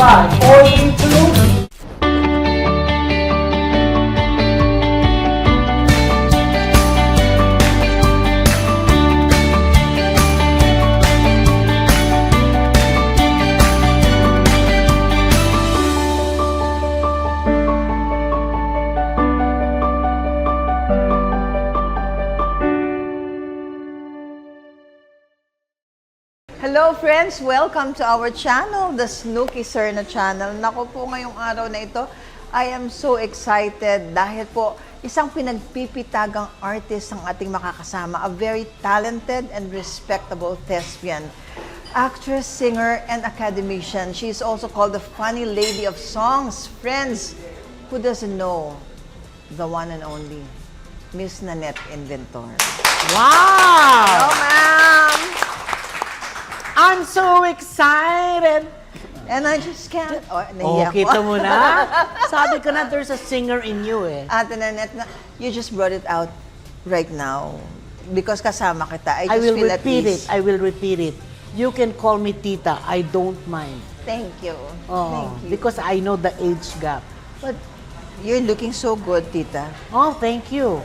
5, 4, 3, 2. Hello friends! Welcome to our channel, the Snooki Sir na channel. Naku po, ngayong araw na ito, I am so excited dahil po isang pinagpipitagang artist ang ating makakasama, a very talented and respectable thespian. Actress, singer, and academician. She is also called the Funny Lady of Songs. Friends, who doesn't know the one and only Miss Nanette Inventor? Wow! Hello, ma'am! I'm so excited! And I just can't... Oh, Oh, nahiya ko. kita mo na? Sabi ko na, there's a singer in you eh. Ate Nanette, you just brought it out right now. Because kasama kita, I I just will feel at repeat it. ease. I will repeat it. You can call me Tita. I don't mind. Thank you. Oh, Thank you. because I know the age gap. But you're looking so good, Tita. Oh, thank you.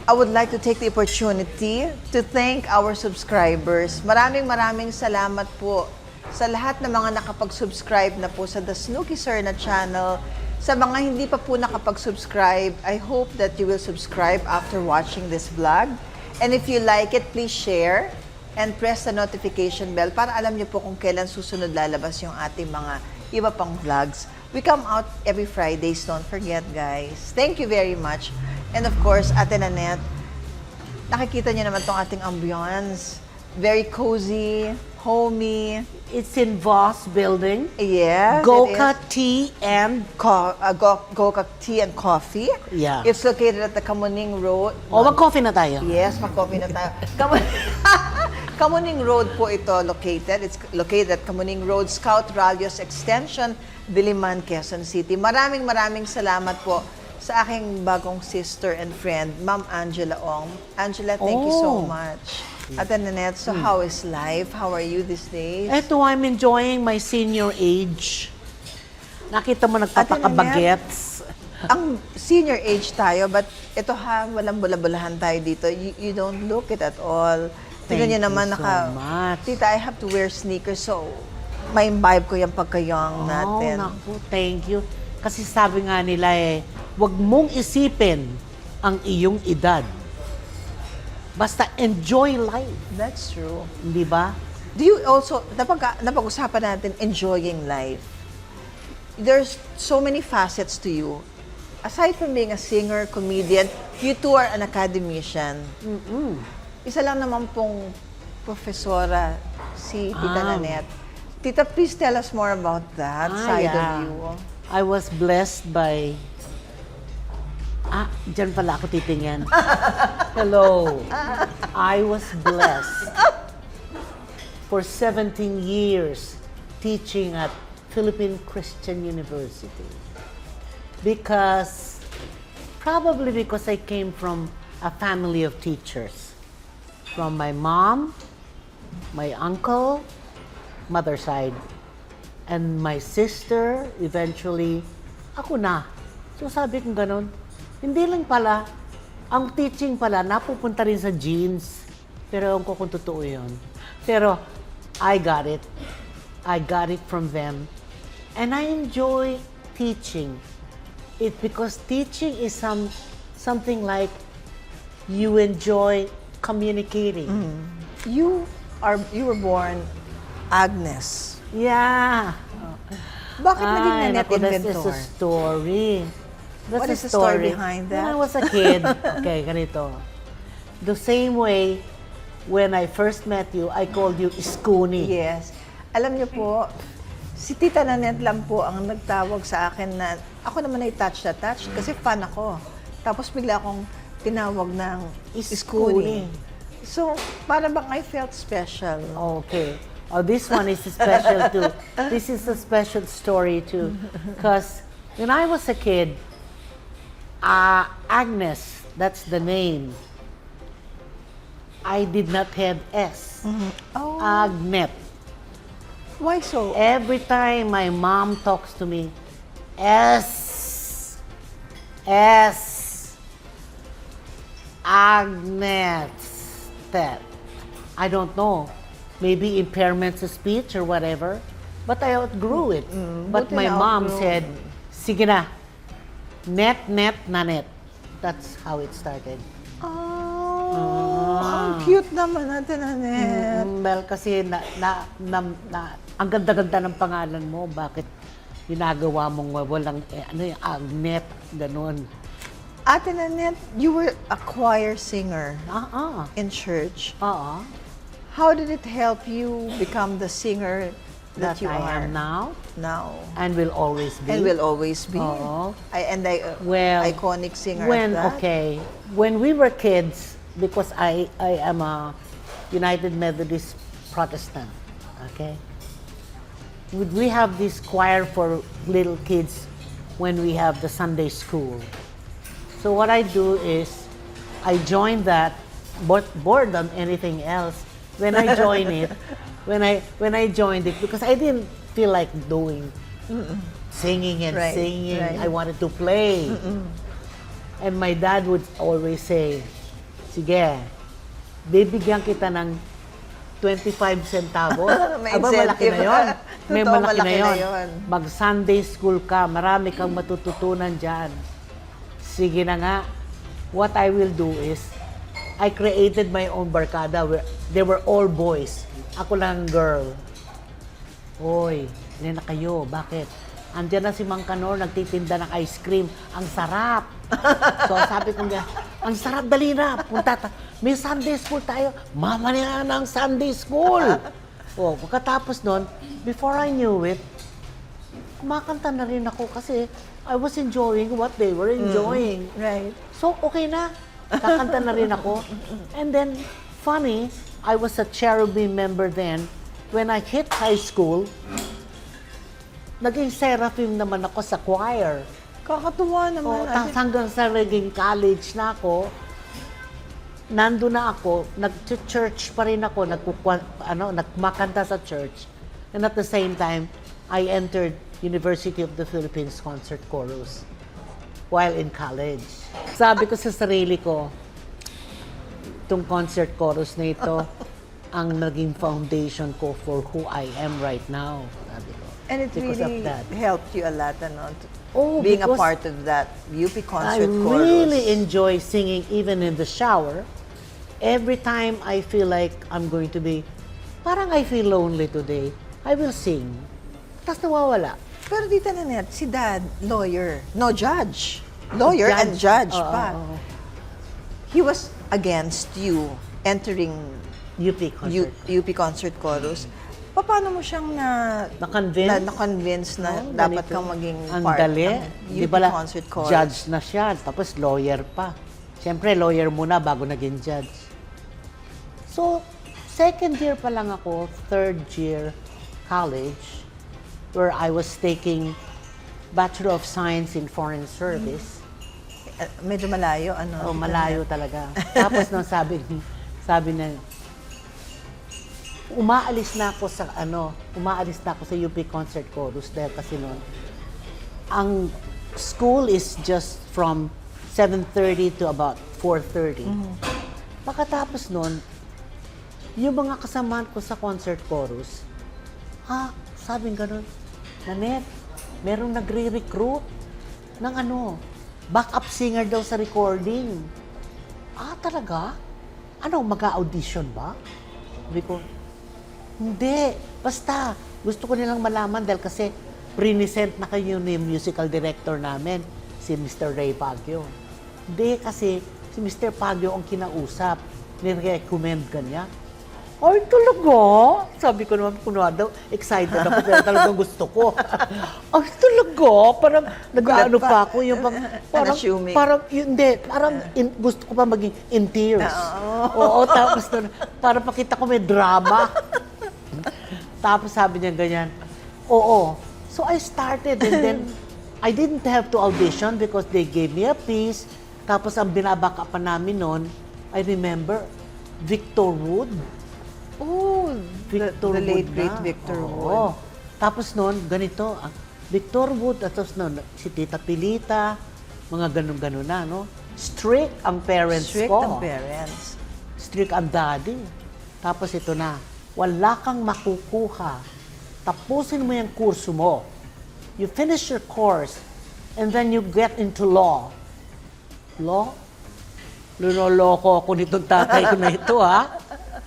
I would like to take the opportunity to thank our subscribers. Maraming salamat po sa lahat ng mga nakapag-subscribe na po sa The Snooki Sir na channel. Sa mga hindi pa po nakapag-subscribe, I hope that you will subscribe after watching this vlog. And if you like it, please share and press the notification bell para alam niyo po kung kailan susunod lalabas yung ating mga iba pang vlogs. We come out every Fridays, don't forget guys. Thank you very much. And of course, Ate Nanette, nakikita niyo naman tong ating ambience. Very cozy, homey. It's in Voss Building. Yes, Goka it is. Tea and... Goka Tea and Coffee. Yeah. It's located at the Kamuning Road. Oh, mag-coffee na tayo. Yes, mag-coffee na tayo. Kamuning Road po ito located. It's located at Kamuning Road, Scout Ralios Extension, Diliman, Quezon City. Maraming salamat po sa aking bagong sister and friend, Ma'am Angela Ong. Angela, thank you so much. Ate Nanette, so how is life? How are you these days? Eto, I'm enjoying my senior age. Nakita mo nagpapakabagets. Ang senior age tayo, but ito ha, walang bula-bulahan tayo dito. You don't look it at all. Tingnan niyo Thank naman you so much. Tita, I have to wear sneakers, so may imbibe ko yung pagka-young natin. Oh, naku, thank you. Kasi sabi nga nila huwag mong isipin ang iyong edad. Basta enjoy life. That's true. Di ba? Do you also, napag-usapan natin enjoying life. There's so many facets to you. Aside from being a singer, comedian, you two are an academician. Isa lang naman pong profesora, si Tita Nanette. Tita, please tell us more about that side of you. I was blessed by... dyan pala ako titingin. Hello. I was blessed for 17 years teaching at Philippine Christian University. Probably because I came from a family of teachers. From my mom, my uncle, mother side, and my sister, eventually, ako na. So sabi ko ganun, hindi lang pala, ang teaching pala, napupunta rin sa genes. Pero ewan ko kung totoo yun. Pero, I got it. I got it from them. And I enjoy teaching. Because teaching is something like you enjoy communicating. You were born Agnes. Yeah. Bakit naging Ay, Nanette naku, this Inventor? is a story. What is the story behind that? When I was a kid, okay, ganito. The same way, when I first met you, I called you Iskuni. Yes. Alam niyo po, si Tita Nanette lang po ang nagtawag sa akin na ako naman ay touch kasi fan ako. Tapos bigla akong tinawag ng Iskuni. So, para bang I felt special. Okay. Oh, this one is special too. This is a special story too. Because when I was a kid, Agnes, that's the name. I did not have S. Oh. Agnet. Why so? Every time my mom talks to me, S, S, Agnes, that. I don't know. Maybe impairments of speech or whatever. But I outgrew it. But buti my na mom outgrow. said, sige na, net, net, na net. That's how it started. Oh, ang cute naman natin, Annette. Well, kasi ang ganda-ganda ng pangalan mo, bakit ginagawa mong walang, Agnet, ganun. Ate Nanette, you were a choir singer Ah, in church. oo. How did it help you become the singer that you I are am now now? and will always be. And will always be. Oo. Well, iconic singer when, of that. okay, when we were kids, because I am a United Methodist Protestant, okay? We have this choir for little kids when we have the Sunday school. So what I do is, I join that, more than anything else, when I join it, when I joined it, because I didn't feel like doing singing and Right, singing. right. I wanted to play. And my dad would always say, sige, bibigyan kita ng 25 centavos. May Aba, malaki incentive. na yun. May Totoo, malaki na malaki na yun. yun. Mag-Sunday school ka, marami kang matututunan dyan. Sige na nga. What I will do is, I created my own barkada where they were all boys. Ako lang girl. Hoy, hindi na kayo. Bakit? Andiyan na si Mang Kanor, nagtitinda ng ice cream. Ang sarap. So sabi ko niya, ang sarap, dali na. May Sunday school tayo. Mama niya ng Sunday school. O, pagkatapos nun, before I knew it, kumakanta na rin ako kasi I was enjoying what they were enjoying. Right. So, okay na. Kakanta na rin ako. And then, funny, I was a cherubim member then. When I hit high school, naging seraphim naman ako sa choir. Kakatuwa naman. Tapos hanggang sa naging college na ako, nando na ako, nag-church pa rin ako, nagmakanta sa church. And at the same time, I entered University of the Philippines Concert Chorus while in college. Sabi ko sa sarili ko, itong concert chorus na ito, ang naging foundation ko for who I am right now. Sabi ko. And it Because really of that. helped you a lot, ano? Oh, Being a because part of that UP I Concert Chorus. really enjoy singing even in the shower. Every time I feel like I'm going to be, parang I feel lonely today, I will sing. Tapos nawawala. Pero Tita Nanette, si Dad, lawyer. No, judge. Lawyer and judge Oo, pa. oo. He was against you entering UP concert. UP Concert Chorus. Paano mo siyang Na-convince? na-convince na Oo, dapat ganito. kang maging Ang part dali. ng Di UP ba Concert Chorus? judge na siya, tapos lawyer pa. Siyempre, lawyer muna bago naging judge. So, second year pa lang ako, third year college, where I was taking Bachelor of Science in Foreign Service. Medyo malayo, ano? Oh, malayo talaga. Tapos nung sabi na, umaalis na ako sa UP Concert Chorus dahil kasi noon, ang school is just from 7:30 to about 4:30. Pagkatapos noon, yung mga kasamahan ko sa concert chorus, sabing ganun, Nanette, merong nagre-recruit ng backup singer daw sa recording. Talaga? Mag-audition ba? Sabi ko, hindi. Basta, gusto ko nilang malaman dahil kasi present na kayo ni musical director namin, si Mr. Ray Baguio. Hindi, kasi si Mr. Baguio ang kinausap. Nirecommend ka niya. Ay, talaga? Sabi ko naman, kunwado, excited ako, pero talagang gusto ko. Ay, talaga? Parang nag-ano pa ako, yung Unassuming. gusto ko pa maging in tears. Oo, tapos para pakita ko may drama. Tapos sabi niya ganyan, oo. So I started and then I didn't have to audition because they gave me a piece. Tapos ang binabaka pa namin noon, I remember, Victor Wood. Oh, Victor the late Wood great na. Victor Oo. Wood. Tapos noon, ganito, Victor Wood, at tapos noon, si Tita Pilita, mga ganun-ganun na, no? Strict ang parents Strict ko. ang parents. Strict ang daddy. Tapos ito na, wala kang makukuha. Tapusin mo yung kurso mo. You finish your course, and then you get into law. Law? Lunoloko ako nitong tatay ko na ito, ha?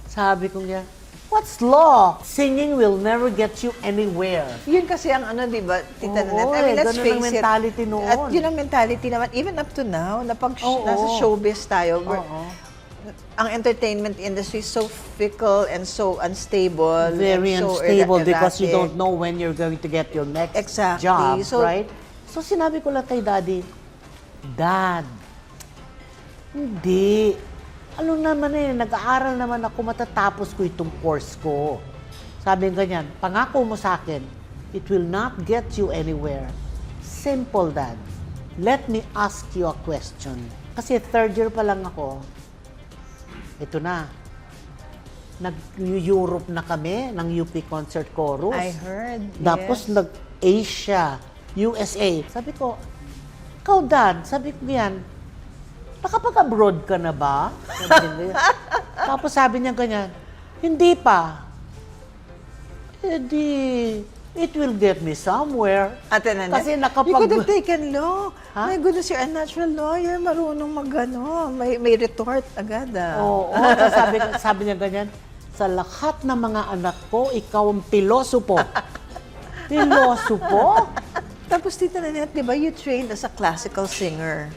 Sabi ko niya, what's law? Singing will never get you anywhere. Yun kasi ang ano, di ba, Tita Oo, Nanette? I mean, let's ganun face ang it. mentality noon. At yun ang mentality naman, even up to now, na pag Oo. nasa showbiz tayo, Oo. ang entertainment industry is so fickle and so unstable. Very and so unstable because you erratic. don't know when you're going to get your next Exactly. job, So- right? So sinabi ko lang kay Daddy, Dad, hindi. Ano naman nag-aaral naman ako, matatapos ko itong course ko. Sabi ng ganyan, pangako mo sa akin, it will not get you anywhere. Simple, Dad. Let me ask you a question. Kasi third year pa lang ako, ito na, nag-Europe na kami ng UP Concert Chorus. I heard. Tapos yes. nag-Asia, USA. Sabi ko, ikaw, Dad, sabi ko yan, nakapag-abroad ka na ba? Sabi niya. Tapos sabi niya ganyan, hindi pa. It will get me somewhere. Ate Nanette, Kasi you could have taken law. Ha? My goodness, you're a natural lawyer. Marunong mag-ano. May retort agad. Oo, tapos sabi niya ganyan, sa lahat ng mga anak ko, ikaw ang pilosopo. Pilosopo? Tapos, Tita Nanette, di ba, you trained as a classical singer.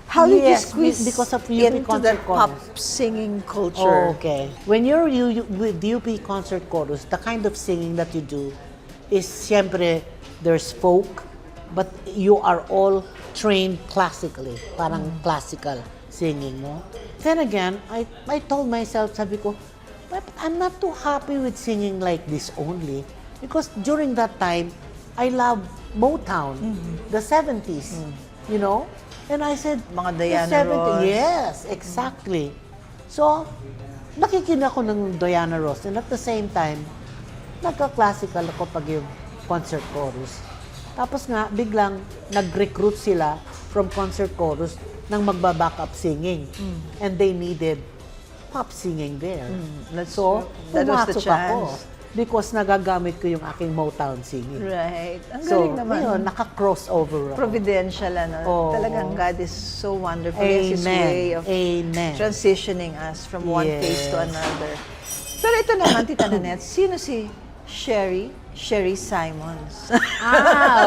How did you Yes, squeeze because of UP into Concert the pop Chorus. singing culture? Okay. When you're with UP Concert Chorus, the kind of singing that you do is, siyempre, there's folk, but you are all trained classically, parang classical singing, no? Then again, I told myself, sabi ko, but I'm not too happy with singing like this only, because during that time, I love Motown, the 70s, you know? And I said, Mga the Diana 70s, Ross. yes, exactly. So, nakikinig ako ng Diana Ross, and at the same time, nagka-classical ako pag yung concert chorus. Tapos nga, biglang nag-recruit sila from concert chorus ng magba-backup singing. And they needed pop singing there. That's So, true. That was the pumasok ako chance. because nagagamit ko yung aking Motown singing. Right. Ang So, galing naman. yun, naka-crossover ako. Providential, ano. Oo. Talagang God is so wonderful. He has His way of Amen. transitioning us from one phase to Yes. another. Pero ito naman, Tita Nanette, sino si Sherry Simons?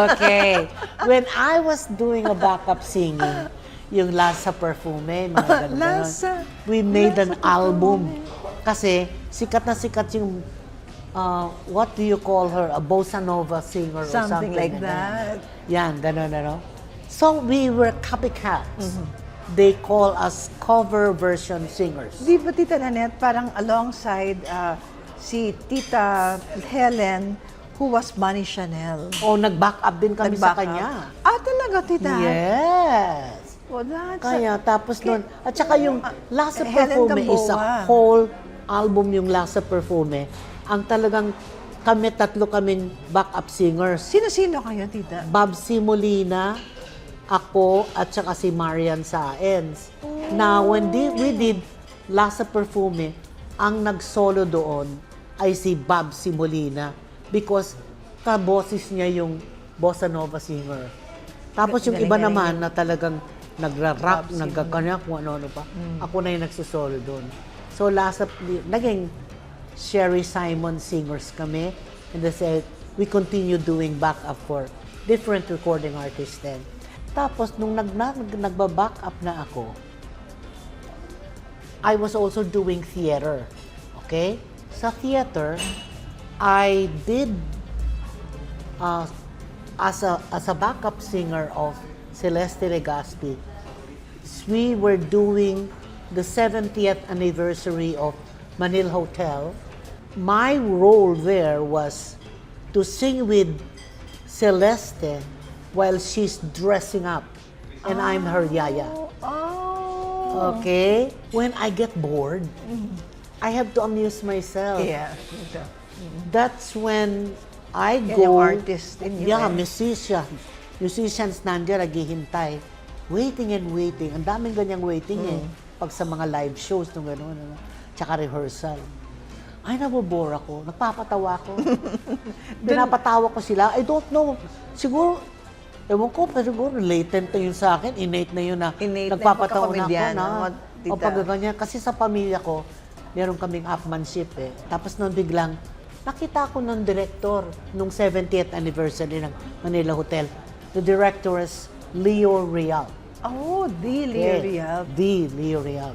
Okay. When I was doing a backup singing, yung Lasa Perfume, mga ganun. Lasa. We made an Lasa album. Kasi sikat na sikat yung, what do you call her? A bossa nova singer or something. Something like that. Yan, ganun, ano. So we were copycats. They call us cover version singers. Di ba, Tita Nanette, parang alongside si Tita Helen, who was Bunny Chanel. O, nag-back up din kami sa Nag-back up. kanya. Ah, talaga, Tita? Yes. Oh, that's Kaya, tapos nun, at saka yung Lasa Helen Perfume is a Gamboa. whole album yung Lasa Perfume. Ang talagang tatlo kaming backup singers. Sino-sino kayo, Tita? Bob Simolina, ako, at saka si Marian Saenz. Now, when we did Lasa Perfume, ang nag-solo doon ay si Bob Simolina because kaboses niya yung bossa nova singer. Tapos yung iba Galing-galing naman na talagang nagra-rap, Bob nagkakanya, kung ano-ano pa. Ako na yung nagsusolo doon. So, naging Sherry Simon singers kami. And they said, we continue doing backup for different recording artists then. Tapos, nung nagba-back up na ako, I was also doing theater. Okay? Sa theater, I did as a backup singer of Celeste Legaspi. We were doing the 70th anniversary of Manila Hotel. My role there was to sing with Celeste while she's dressing up and I'm her yaya. Oh. Okay? When I get bored, I have to amuse myself. Yeah. That's when I Yan go. yung artist in you, Yeah, eh. musician. Musicians nandiyan, naghihintay. Waiting and waiting. Ang daming ganyang waiting eh. Pag sa mga live shows, nung gano'n. Ano. Tsaka rehearsal. Ay, nabobore ako. Nagpapatawa ako. Pinapatawa ko sila. I don't know. Siguro, ewan ko, pero siguro latent na yun sa akin. Innate na yun na Innate na yung nagpapatawa na ako pagkakomedyano mo, na. tita. O pagkaganyan. Kasi sa pamilya ko, meron kaming upmanship eh. Tapos nung biglang, nakita ko ng director nung 70th anniversary ng Manila Hotel. The director is Leo Real. Oh, the Leo Yes, Real. The Leo Real.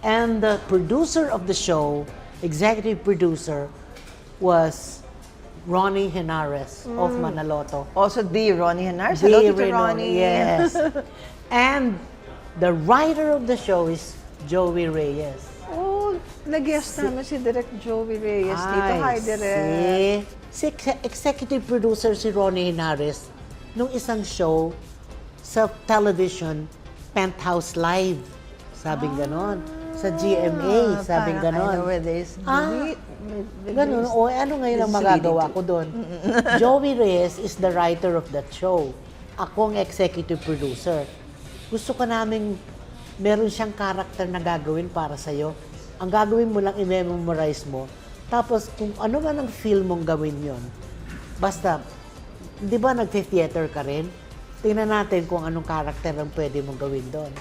And the producer of the show, executive producer, was Ronnie Henares of Manaloto. Also, the Ronnie Henares. The Hello, Tito Reno- Ronnie. Yes. And the writer of the show is Joey Reyes. Oh, nag-guest namin si Direk Joey Reyes dito. Hi, Direk. Si executive producer si Ronnie Henares nung isang show sa television, Penthouse Live. Sabing ganon. Sa GMA, sabing Parang ganon. I know where there's Ganun. O ano ngayon ang This is magagawa leading ko doon? Joey Reyes is the writer of that show. Ako ang executive producer. Gusto ko naming meron siyang character na gagawin para sa'yo. Ang gagawin mo lang, i-memorize mo. Tapos kung ano man ang feel mong gawin yon, basta, di ba nagte-theater ka rin? Tingnan natin kung anong character ang pwede mong gawin doon.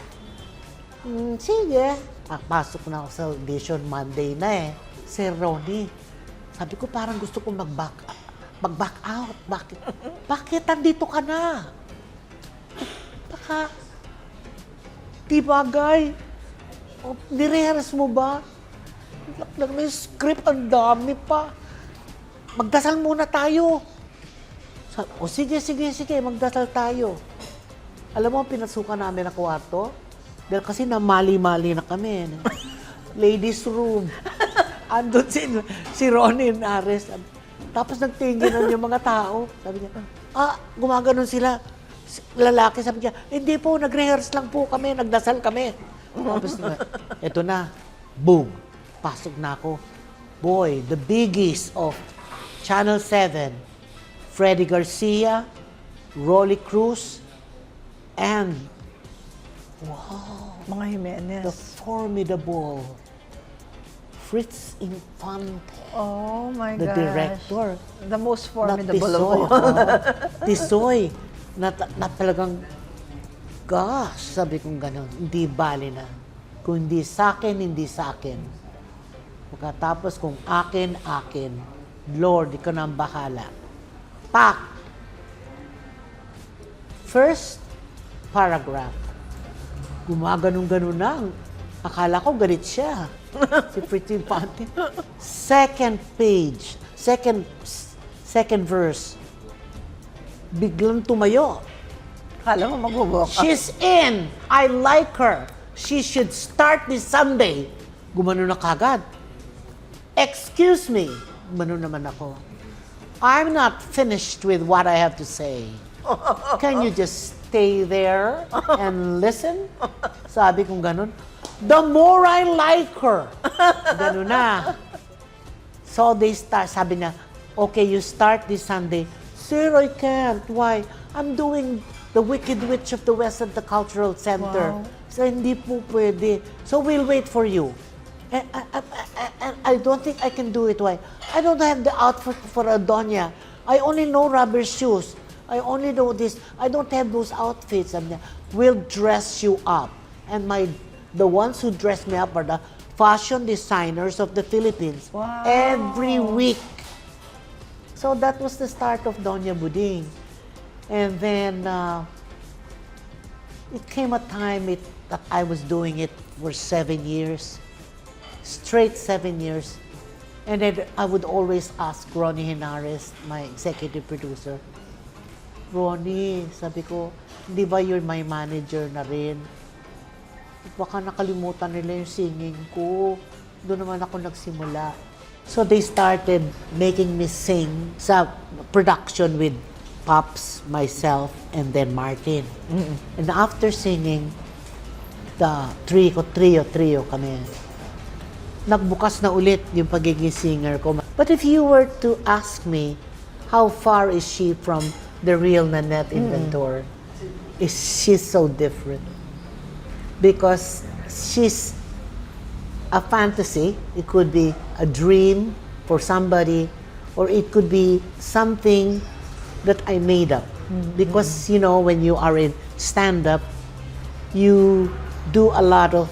Sige. Pasok na ako sa audition Monday na eh. Sir Ronnie, sabi ko parang gusto kong mag-back out. Bakit? Bakit andito ka na? Baka, di bagay. O, nirehearse mo ba? Lang na yung script, ang dami pa. Magdasal muna tayo. O sige, magdasal tayo. Alam mo, pinasukan namin ang kwarto. Dahil kasi namali-mali na kami. Ladies room. Andun si Ronnie Henares. Tapos nagtinginan yung mga tao. Sabi niya, gumaganon sila. Lalaki, sabi niya, hindi po, nag-rehearse lang po kami, nagdasal kami. Tapos, eto na, boom, pasok na ako. Boy, the biggies of Channel 7, Freddie Garcia, Rolly Cruz, and Mga Jimenez. the formidable Fritz Infante. Oh my The gosh. director. The most Na formidable of Tisoy. all. Tisoy. Na talagang, gosh, sabi kong gano'n, hindi bali na. Kung hindi sa akin, hindi sa akin. Pagkatapos kung akin, akin. Lord, ikaw na ang bahala. Pak! First paragraph. Gumaganong-ganon lang. Akala ko galit siya. Si Fritz Infante. Second page. Second verse. Biglang tumayo. Kala mo mag-walk out. She's in. I like her. She should start this Sunday. Gumano na kagad. Excuse me. Gumano naman ako. I'm not finished with what I have to say. Can you just stay there and listen? Sabi kong ganun. The more I like her. Ganun na. So they start, sabi niya, okay, you start this Sunday. Sir, I can't. Why? I'm doing the Wicked Witch of the West at the Cultural Center. Wow. So hindi po pwede. So we'll wait for you. And I don't think I can do it. Why? I don't have the outfit for Adonia. I only know rubber shoes. I only know this. I don't have those outfits. Sabi niya, we'll dress you up. And the ones who dress me up are the fashion designers of the Philippines. Wow. Every week. So that was the start of Doña Buding. And then it came a time that I was doing it for 7 years. Straight 7 years. And then I would always ask Ronnie Henares, my executive producer, Ronnie, sabi ko, di ba you're my manager na rin? Baka nakalimutan nila yung singing ko. Doon naman ako nagsimula. So they started making me sing sa production with Pops, myself, and then Martin. And after singing, the trio kami. nagbukas na ulit yung pagiging singer ko. But if you were to ask me, how far is she from the real Nanette Inventor? She's so different. Because she's a fantasy. It could be a dream for somebody, or it could be something that I made up. Because, you know, when you are in stand-up, you do a lot of,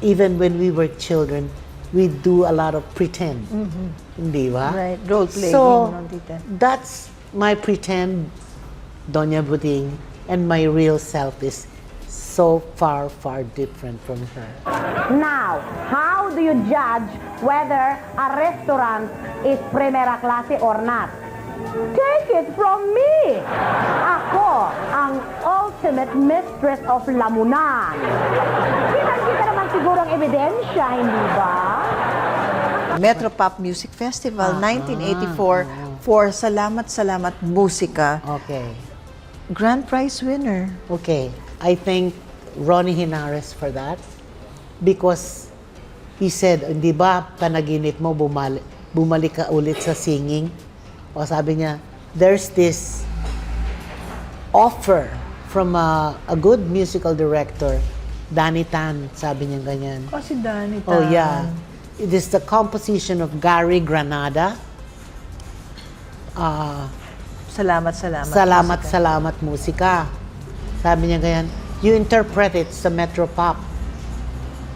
even when we were children, we do a lot of pretend. Hindi ba? Right, role-playing, So, no, tita? that's my pretend, Doña Buding, and my real self is so far, far different from her. Now, how do you judge whether a restaurant is primera klase or not? Take it from me! Ako, ang ultimate mistress of Lamunan. Kita-kita naman siguro ang ebidensya, hindi ba? Metropop Music Festival 1984 for Salamat Salamat Musika. Okay. Grand prize winner. Okay. I thank Ronnie Hinares for that because he said, hindi ba panaginip mo bumalik ka ulit sa singing? O sabi niya, there's this offer from a good musical director, Danny Tan, sabi niya ganyan. Oh, si Danny Tan. Oh yeah. It is the composition of Gary Granada. Salamat, salamat. Salamat, Musika. salamat musika. Sabi niya ganyan, you interpret it sa Metropop.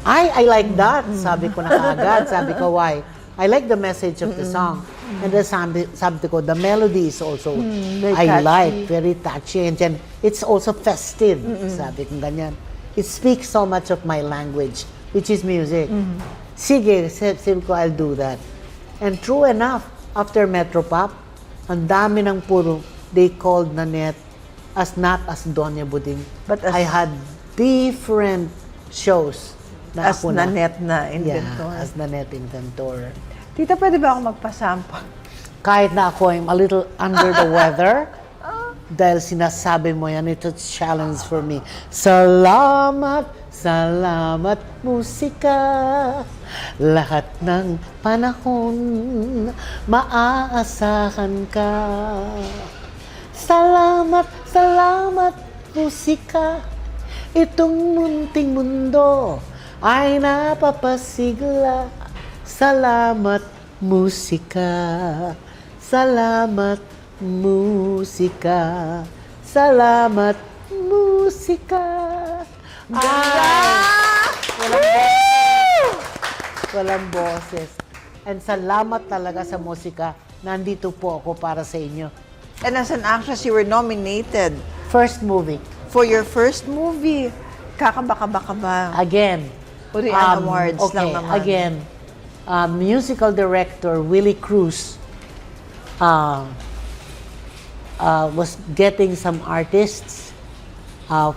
I like that. Sabi ko na kaagad. Sabi ko, why? I like the message of the song. And then sabi ko, the melody is also, very I catchy. like, very touchy. And then, it's also festive. Sabi ko ganyan. It speaks so much of my language, which is music. Sige, sabi ko, I'll do that. And true enough, after Metropop, ang dami ng puro, they called Nanette as not as Doña Buding, But as- I had different shows na As ako na. Nanette na inventor. Yeah, as Nanette Inventor. Tita, pwede ba ako magpasample? Kahit na ako I'm a little under the weather, dahil sinasabi mo yan, it's a challenge for me. Salamat, salamat musika, lahat ng panahon, maaasahan ka. Salamat, salamat musika, itong munting mundo ay napapasigla. Salamat musika, salamat musika, salamat musika. Walang boses. And salamat talaga sa musika. Nandito po ako para sa inyo. And as an actress, you were nominated First movie. for your first movie. Kakaba-kaba ba? Again. Urian Awards okay, lang naman. Again, musical director Willie Cruz was getting some artists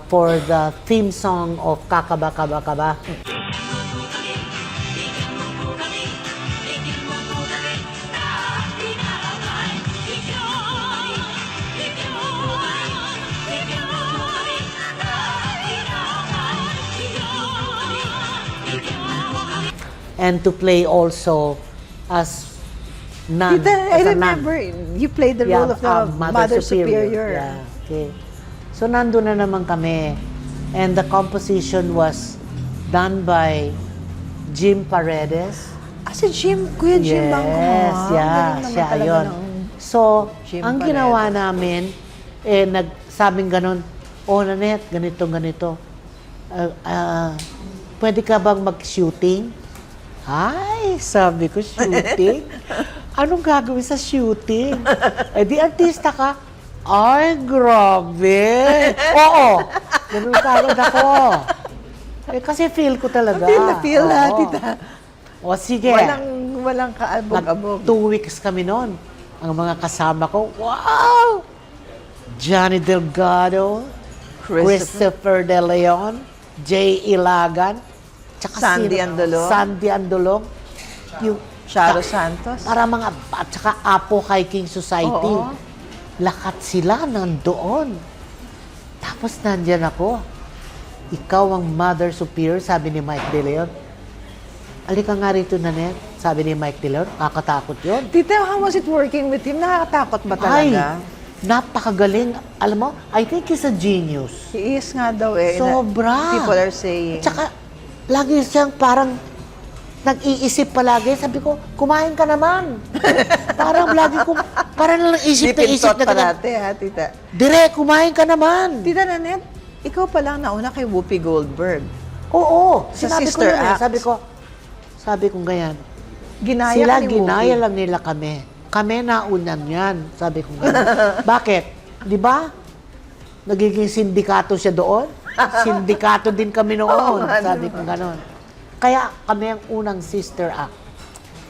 for the theme song of Kakaba Kaba Kaba. And to play also as nun. Tita, I as a nun. remember you played the role of the Mother Superior. Yeah, okay. So nandun na naman kami. And the composition was done by Jim Paredes. Ah, si Jim, Kuya Jim Yes, Bangko. yeah, siya yun. So, Jim ang Paredes. ginawa namin, nagsabing ganon, oh Nanette, ganito. Pwede ka bang mag-shooting? Ay, sabi ko, shooting? Anong gagawin sa shooting? Di artista ka? Ay, grabe! Oo! Ganun kagad ako. Kasi feel ko talaga. Feel na feel na, Oo. tita. O sige. Walang kaabog-abog. 2 weeks kami noon. Ang mga kasama ko, wow! Johnny Delgado, Christopher De Leon, Jay Ilagan, tsaka Sandy sino? Andolong. Sandy Andolong. Yung Charo Santos. para mga, at saka Apo Hiking Society. Oo. Lahat sila nandoon. Tapos nandyan ako. Ikaw ang Mother Superior, sabi ni Mike De Leon. alika nga rito, Nanette. Sabi ni Mike De Leon, kakatakot yun. Tita, how was it working with him? Nakakatakot ba talaga? Ay, napakagaling. Alam mo, I think he's a genius. He is nga daw eh. Sobra. People are saying. Tsaka, lagi siyang parang nag-iisip palagi. Sabi ko, kumain ka naman. Parang lagi ko, parang lang isip na isip na ganyan. parate ha, tita. Dire, kumain ka naman. Tita Nanette, ikaw pa lang nauna kay Whoopi Goldberg. Oo, Sa sinabi ko Sister yun eh. Act. Sabi ko ganyan. Ginaya Sila, ka ni Whoopi. ginaya lang nila kami. Kami naunan yan. Sabi ko ganyan. Bakit? Di ba? Nagiging sindikato siya doon. Sindikato din kami Oo noon. nga Sabi ko gano'n. Kaya kami ang unang Sister Act.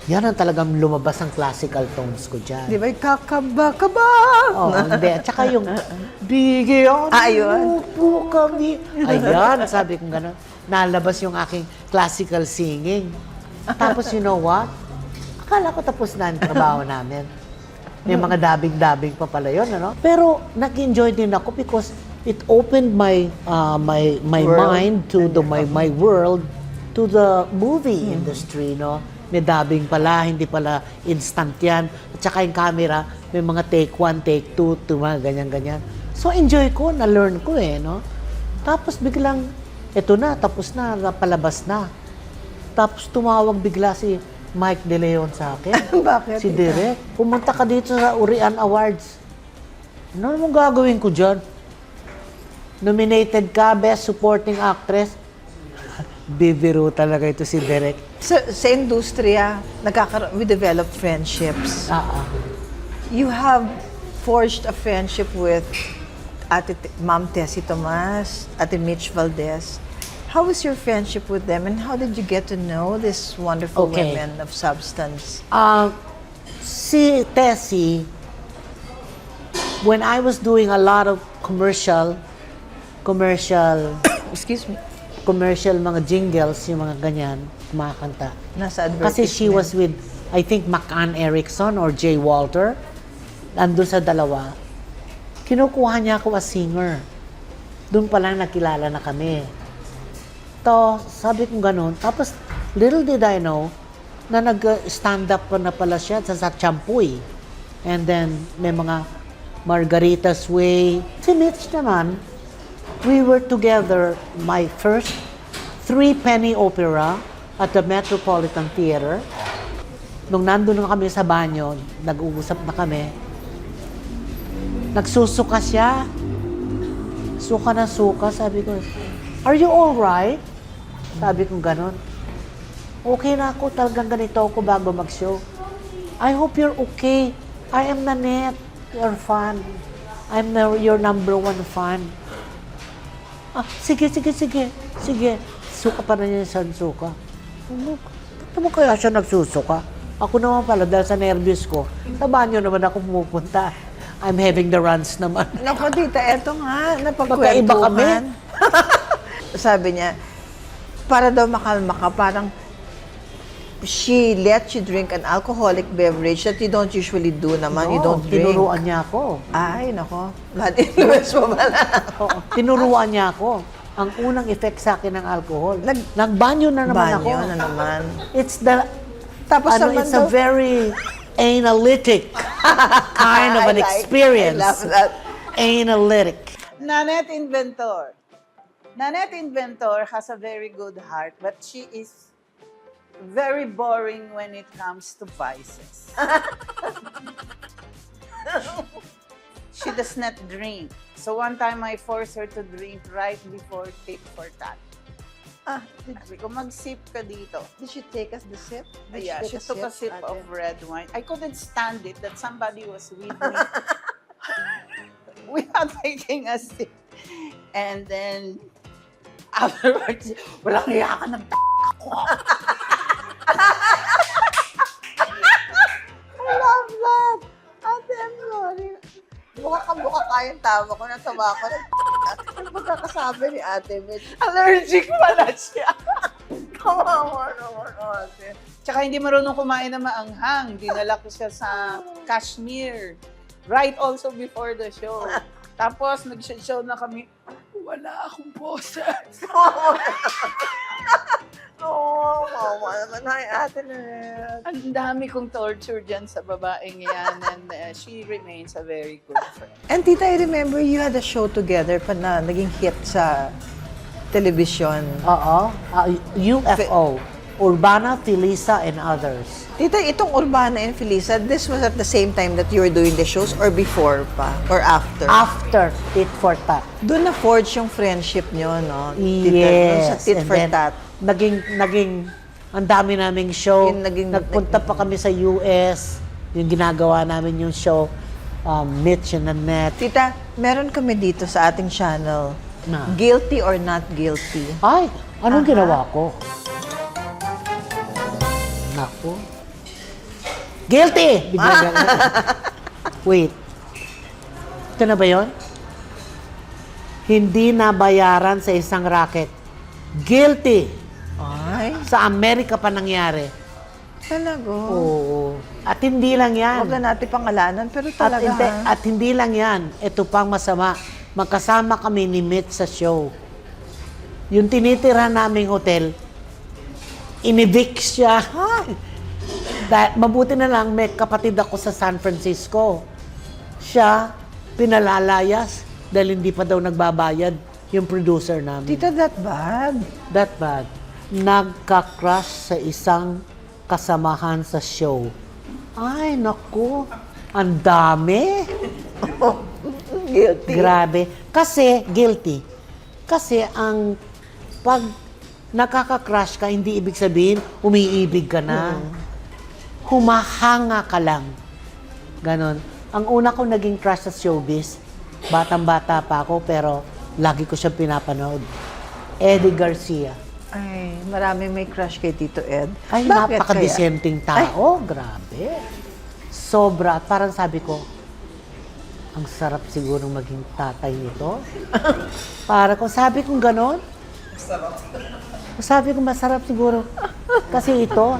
Yan ang talagang lumabas ang classical tones ko dyan. Di ba? Kakaba-kaba. Oo, hindi. At saka yung, bigyan Ayun. mo po kami. Ayan, sabi ko gano'n. Nalabas yung aking classical singing. Tapos, you know what? Akala ko tapos na ang trabaho namin. May mga dabing-dabing pa pala yun, ano? Pero, nag-enjoy din ako because it opened my World. mind to my world to the movie industry, no? May dubbing pala, hindi pala instant yan. At saka yung camera, may mga take 1, take 2, mga ganyan-ganyan. So, enjoy ko, na-learn ko eh, no? Tapos biglang, eto na, tapos na, napalabas na. Tapos tumawag bigla si Mike De Leon sa akin. Bakit? Si Direk, pumunta ka dito sa Urian Awards. Ano naman gagawin ko dyan? Nominated ka, Best Supporting Actress. Bibiro talaga ito si Direk. Sa industriya, we develop friendships. You have forged a friendship with Ma'am Tessie Tomas, Ate Mitch Valdez. How was your friendship with them and how did you get to know these wonderful Okay. women of substance? Si Tessie, when I was doing a lot of commercial, Excuse me. commercial mga jingles, yung mga ganyan, kumakanta. Nasa advertisement. Kasi she was with, I think, McCann Erickson or Jay Walter. Nandun sa dalawa. Kinukuha niya ako as singer. Doon pa lang nakilala na kami. To, sabi ko ganun. Tapos, little did I know, na nag-stand up pa na pala siya sa Champuy. And then, may mga Margarita's Way. Si Mitch naman, we were together, my first 3-penny opera at the Metropolitan Theater. Nung nandun na kami sa banyo, nag-uusap na kami, nagsusuka siya. Suka na suka, sabi ko, are you alright? Sabi ko ganon. Okay na ako, talagang ganito ako bago mag-show. I hope you're okay. I am Nanette, your fan. I'm your number 1 fan. Sige. Suka pa na niya sa suka. Ba't naman kaya siya nagsusuka? Ako naman pala, dahil sa nervous ko, sa banyo naman ako pumupunta. I'm having the runs naman. Naku, tita, eto nga, Magkaiba napagkwentuhan. Sabi niya, para daw makalma ka, parang she lets you drink an alcoholic beverage that you don't usually do naman. You don't drink. Tinuruan niya ako. Ay, nako. Bad influence mo pala. Oo, tinuruan niya ako. Ang unang effect sa akin ng alcohol. Nagbanyo na naman ako. Banyo na naman. It's the, Tapos ano, naman it's a daw- very analytic kind of an experience. I love that. Analytic. Nanette Inventor. Nanette Inventor has a very good heart, but she is very boring when it comes to vices. She does not drink. So one time I forced her to drink right before tit for tat. Sabi ko, mag-sip ka dito. Did she take us the sip? Did Yeah, she take took a sip ate? of red wine. I couldn't stand it that somebody was with me. We are taking a sip. And then, afterwards, walang hiya ka ng ako. I love that! Ate, I'm sorry. Buka kayong tawa ko. Natawa ko. Ano pagkakasabi ni Ate Mitch? Allergic pala siya. Kawawa naman, Ate. Tsaka hindi marunong kumain na maanghang. Dinala ko siya sa Kashmir. Right also before the show. Tapos, nag-show na kami, wala akong boses. Oo, mama naman. naman. Hi, Ate Lynette. Ang dami kong torture dyan sa babaeng yan and she remains a very good friend. And Tita, I remember you had a show together pa na naging hit sa television. Oo. UFO. Urbana, Felisa, and others. Tita, itong Urbana and Felisa, this was at the same time that you were doing the shows or before pa? Or after? After Tit for Tat. Doon na-forge yung friendship nyo, no? Tita, doon sa Yes. Tit And for then, Tat. Naging, ang dami naming show. Yung Nagpunta pa kami sa US. Yung ginagawa namin yung show, Mitch and Annette. Tita, meron kami dito sa ating channel. Na. Guilty or not guilty? Ay, anong ginawa ko? Naku. Guilty! Bigla ganun. Wait. Ito na ba yun? Hindi nabayaran sa isang racket. Guilty! Ay, Sa Amerika pa nangyari. talaga. Oo. At hindi lang yan. Huwag na natin pangalanan, pero At talaga. hindi, ha? at hindi lang yan. Ito pang masama. Magkasama kami ni Mitch sa show. Yung tinitira naming hotel, in-evict siya. Mabuti na lang, may kapatid ako sa San Francisco. Siya, pinalalayas dahil hindi pa daw nagbabayad yung producer namin. Tita, that bad? That bad. Nagka-crush sa isang kasamahan sa show. Ay, naku. Ang dami. Guilty. Grabe. Kasi, guilty. Kasi ang pag nakaka-crush ka, hindi ibig sabihin, umiibig ka na. Humahanga ka lang. Ganon. Ang una ko naging crush sa showbiz, batang-bata pa ako, pero lagi ko siyang pinapanood. Eddie Garcia. Ay, marami may crush kay Tito Ed. Ay, Bakit napaka-disenteng tao. Grabe. Sobra. At parang sabi ko, ang sarap siguro maging tatay nito. Para ko, sabi kong ganon. Sabi ko, masarap siguro. Kasi ito,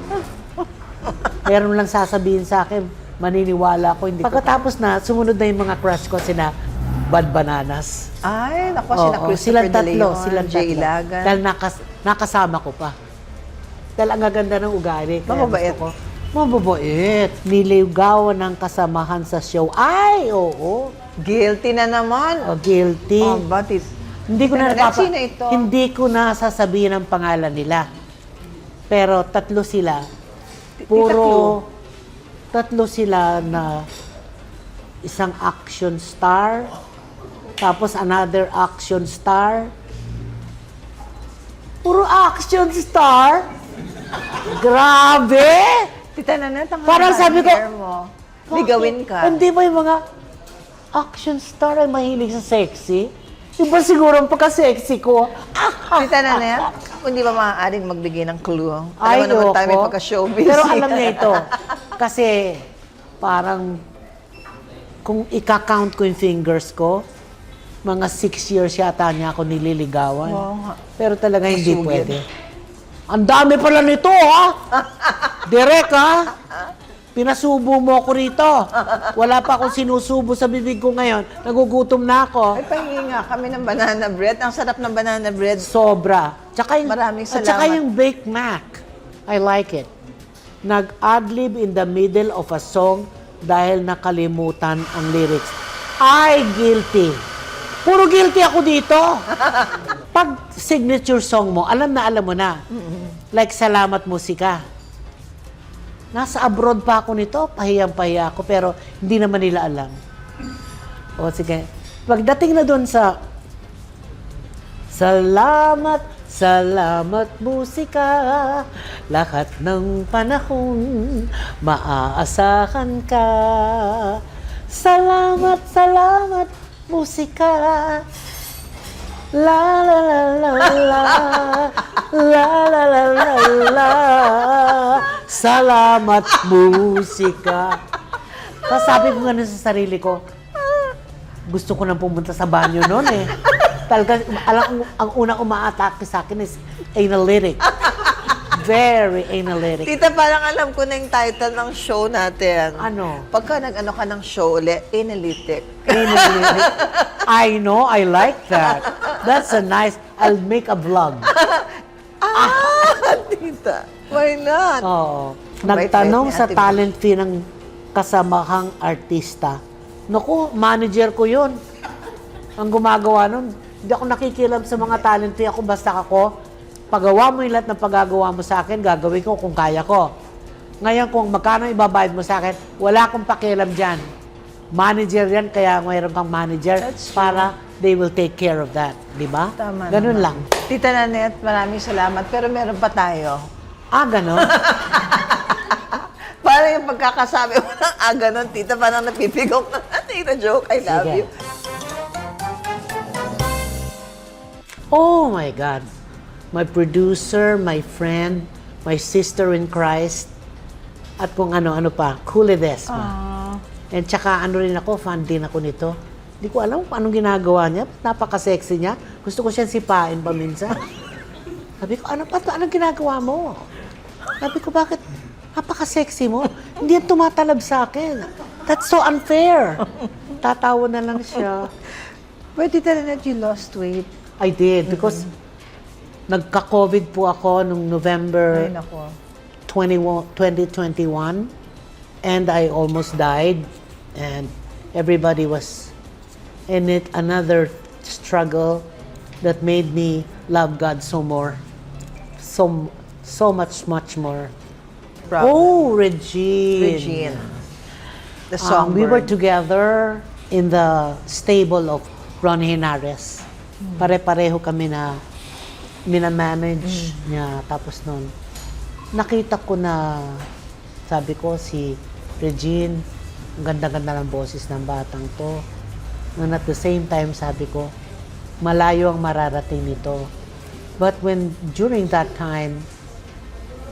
meron lang sasabihin sa akin, maniniwala ko. Hindi Pagkatapos na, sumunod na yung mga crush ko, sina Bad Bananas. Ay, naku, Oo, sina Christopher De Leon, silang Jay tatlo. Ilagan. Dahil nakasama ko pa. Dahil ang gaganda ng ugali. Kaya Mababait. gusto ko, mababait. Niligawan ng kasamahan sa show. Ay, oo. Guilty na naman. Oh, guilty. Oh, but it, Hindi ko na Sino ito? Hindi ko na sasabihin ang pangalan nila. Pero tatlo sila. Tatlo sila na isang action star, tapos another action star. Puro action star? Grabe! Tita Nanette, ang Parang haba sabi ng ko, hair mo. Ligawin ka. Hindi ba yung mga action star ay mahilig sa sexy? Iba siguro ang pagka-sexy ko. Tita Nanette, kung di ba maaaring magbigay ng clue? Ay, Alam mo naman tayo may loko. pagka-showbiz. Pero alam niya ito. Kasi parang kung ika-count ko yung fingers ko, mga 6 years yata niya ako nililigawan. Oo nga. Pero talaga hindi Masugid. pwede. Ang dami pala nito, ha? Direk, ha? Pinasubo mo ako rito. Wala pa akong sinusubo sa bibig ko ngayon. Nagugutom na ako. Ay, pahingi nga kami ng banana bread. Ang sarap ng banana bread. Sobra. Tsaka yung, Maraming At tsaka salamat. yung baked mac. I like it. Nag-adlib in the middle of a song dahil nakalimutan ang lyrics. Ay, guilty. Puro guilty ako dito. Pag signature song mo, alam mo na. Like Salamat Musika. Nasa abroad pa ako nito, pahiyang-pahiya ako, pero hindi naman nila alam. O sige. Pagdating na doon sa Salamat, salamat musika, lahat ng panahon, maaasahan ka. Salamat, salamat musika, la la la la la, la la la la la, salamat musika. Tapos sabi ko nga sa sarili ko, gusto ko nang pumunta sa banyo noon eh. Talaga, alam, ang unang umaatake sa akin is analytic. Very analytic. Tita, parang alam ko na yung title ng show natin. Ano? Pagka nag-ano ka ng show ulit, analytic. Analytic. I know, I like that. That's a nice, I'll make a vlog. Tita. tita. Why not? Oo. Bait-bait Nagtanong ni sa Ate Bea. talent fee ng kasamahang artista. Naku, manager ko yun. Ang gumagawa nun. Hindi ako nakikilam sa mga talent fee. Ako basta ako, pagawa mo yung lahat ng pagagawa mo sa akin, gagawin ko kung kaya ko. Ngayon, kung magkano ibabayad mo sa akin, wala akong pakialam dyan. Manager yan, kaya mayroon kang manager That's true. para they will take care of that. Di ba? Tama Ganun naman. lang. Tita Nanette, maraming salamat. Pero meron pa tayo. Ganun. Parang yung pagkakasabi mo ng ganon, tita, parang napipigok na. Tita, joke, I love Sige. you. Oh my God. My producer, my friend, my sister in Christ, at kung ano-ano pa, Cool Ledesma. And tsaka ano rin ako, fan din ako nito. Hindi ko alam kung anong ginagawa niya. Napaka-sexy niya. Gusto ko siyang sipain pa minsan. Sabi ko, anong ginagawa mo? Sabi ko, bakit? Napaka-sexy mo. Hindi yan tumatalab sa akin. That's so unfair. Tatawa na lang siya. But Tita Nanette, you lost weight. I did because nagka-COVID po ako nung November Ay, nako. 2021 and I almost died and everybody was in it. Another struggle that made me love God so much more. Problem. Oh, Regine. Regine. The song. We were together in the stable of Ronnie Henares. Pare-pareho kami na minamanage niya. Tapos nun, nakita ko na, sabi ko, si Regine, ang ganda-ganda ng boses ng batang to. And at the same time, sabi ko, malayo ang mararating nito. But during that time,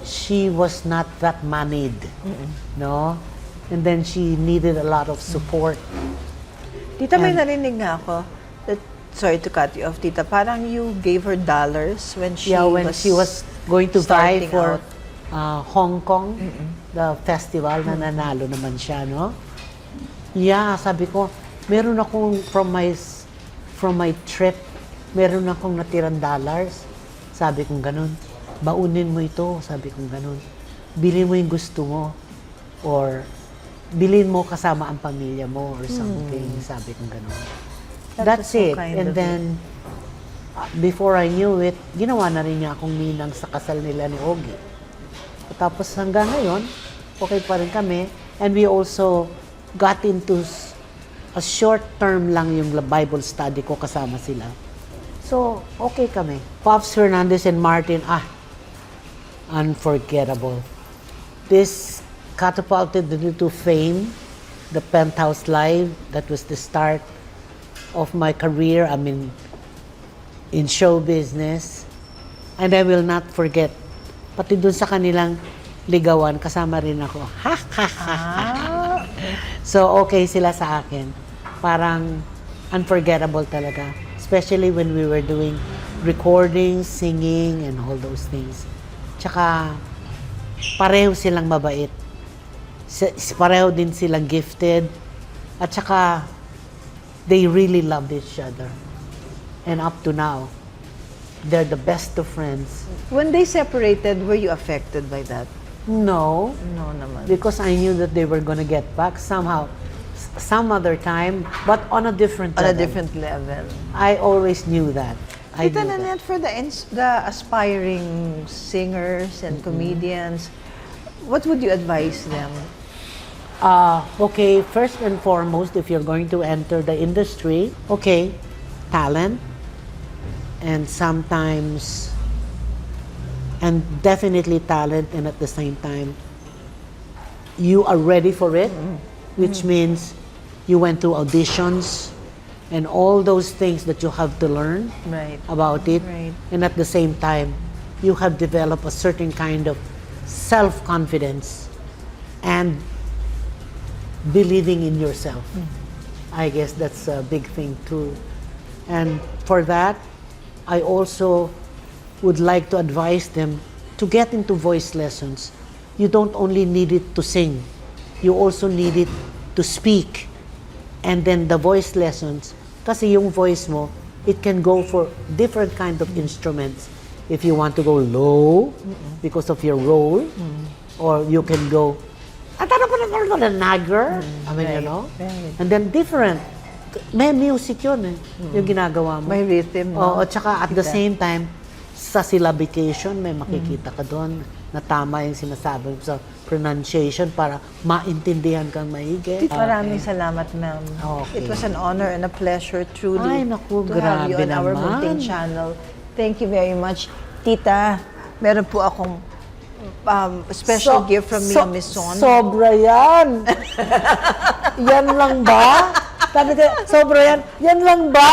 she was not that moneyed, no? And then she needed a lot of support. Tita, may And- narinig nga ako. Sorry to cut you off, Tita. Parang you gave her dollars when she When she was going to vie starting for out. Hong Kong, the festival, na nanalo naman siya, no? Yeah, sabi ko, meron akong from my trip, meron akong natirang dollars. Sabi kong ganun. Baunin mo ito, sabi kong ganun. Bilhin mo yung gusto mo. Or bilhin mo kasama ang pamilya mo or something. Sabi kong ganun. That That's was so it. kind And of then, before I knew it, ginawa na rin niya akong ninang sa kasal nila ni Ogie. Tapos hanggang ngayon, okay pa rin kami. And we also got into a short term lang yung Bible study ko kasama sila. So, okay kami. Pops Hernandez and Martin, unforgettable. This catapulted into fame, the Penthouse Live, that was the start of my career, in show business. And I will not forget, pati dun sa kanilang ligawan, kasama rin ako. Ha, ha, ha, ha. So, okay sila sa akin. Parang unforgettable talaga. Especially when we were doing recordings, singing, and all those things. Tsaka, pareho silang mabait. Pareho din silang gifted. At tsaka, they really loved each other. And up to now, they're the best of friends. When they separated, were you affected by that? No, No naman. because I knew that they were gonna get back somehow, some other time, but on a different On a level. different level. I always knew that. I Tita knew that. Nanette, for the aspiring singers and comedians, what would you advise them? Okay, first and foremost, if you're going to enter the industry, okay, talent, and sometimes, and definitely talent, and at the same time, you are ready for it, which means you went through auditions and all those things that you have to learn Right. about it. Right. And at the same time, you have developed a certain kind of self-confidence and believing in yourself. I guess that's a big thing too. And for that, I also would like to advise them to get into voice lessons. You don't only need it to sing, you also need it to speak. And then the voice lessons, kasi yung voice mo, it can go for different kind of instruments. if you want to go low because of your role, or you can go, nagger. I mean, you know? right. And then different. May music yun eh, yung ginagawa mo. May rhythm, no? Oo, at saka at the same time, sa syllabication, may makikita ka doon na tama yung sinasabi mo sa pronunciation para maintindihan kang maigi. Maraming salamat, ma'am. Okay. It was an honor and a pleasure truly Ay, naku, to have you grabe on our naman. Munting channel. Thank you very much. Tita, meron po akong special gift from Mia Mison. Sobra yan! Yan lang ba? Sabi ko, sobra yan. Yan lang ba?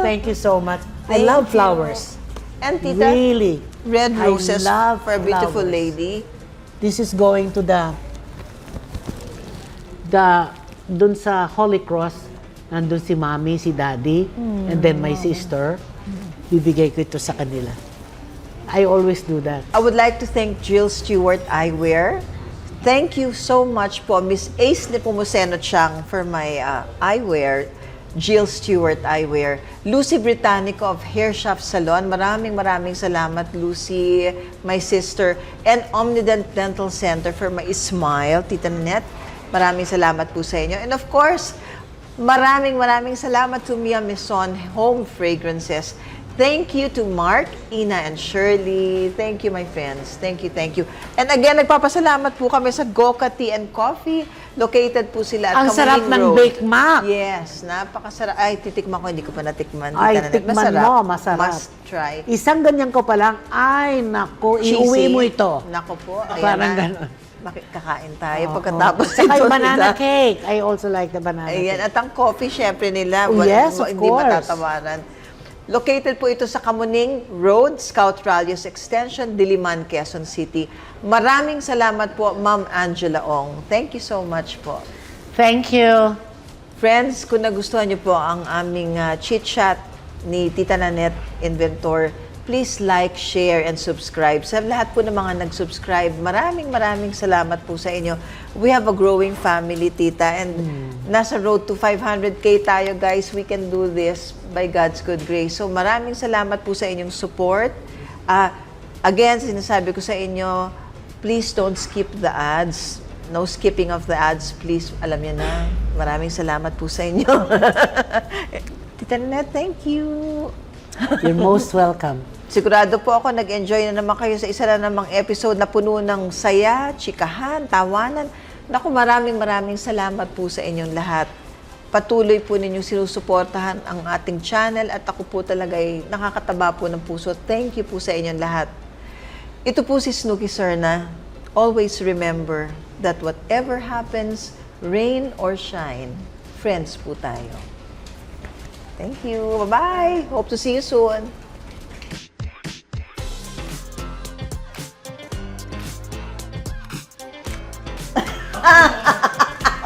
Thank you so much. I Thank love you. flowers. And Tita, Really. red I roses love for a beautiful flowers. lady. This is going to dun sa Holy Cross, nandun si Mommy, si Daddy, and then my sister. Bibigay ko ito sa kanila. I always do that. I would like to thank Jill Stewart Eyewear. Thank you so much po, Miss Ace Nepomuceno Chang, for my eyewear. Jill Stewart Eyewear. Lucy Britannico of Hair Shop Salon. Maraming salamat, Lucy, my sister. And Omnident Dental Center for my smile, Tita Net. Maraming salamat po sa inyo. And of course, maraming salamat to Mia Mison Home Fragrances. Thank you to Mark, Ina, and Shirley. Thank you, my friends. Thank you, thank you. And again, nagpapasalamat po kami sa Goka Tea and Coffee. Located po sila at Ang Kamuning sarap ng Road. Bake Mac. Yes, napakasarap. Ay, titikman ko, hindi ko pa natikman. Ay, Tita Nanette. tikman mo, masarap. Must try. Isang ganyan ko pa lang, ay, nako, iuwi mo ito. Nako po. Parang ganon. Kakain tayo pagkatapos Saka ito, yung banana Tita. cake. I also like the banana Ayan, cake. at ang coffee, syempre nila, Oh, yes, of hindi course. matatawaran. Located po ito sa Kamuning Road, Scout Rallios Extension, Diliman, Quezon City. Maraming salamat po, Ma'am Angela Ong. Thank you so much po. Thank you. Friends, kung nagustuhan niyo po ang aming chit-chat ni Tita Nanette Inventor, please like, share, and subscribe. Sa lahat po ng mga nag-subscribe, maraming salamat po sa inyo. We have a growing family, Tita, and nasa road to 500K tayo, guys. We can do this by God's good grace. So maraming salamat po sa inyong support. Again, sinasabi ko sa inyo, please don't skip the ads. No skipping of the ads, please. Alam niyo na. Maraming salamat po sa inyo. Tita Nanette, thank you. You're most welcome. Sigurado po ako, nag-enjoy na naman kayo sa isa na namang episode na puno ng saya, chikahan, tawanan. Naku, maraming salamat po sa inyong lahat. Patuloy po ninyong sinusuportahan ang ating channel at ako po talaga ay nakakataba po ng puso. Thank you po sa inyong lahat. Ito po si Snooki Serna. Always remember that whatever happens, rain or shine, friends po tayo. Thank you. Bye-bye. Hope to see you soon.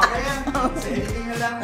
Okay yan. Sa editing na lang.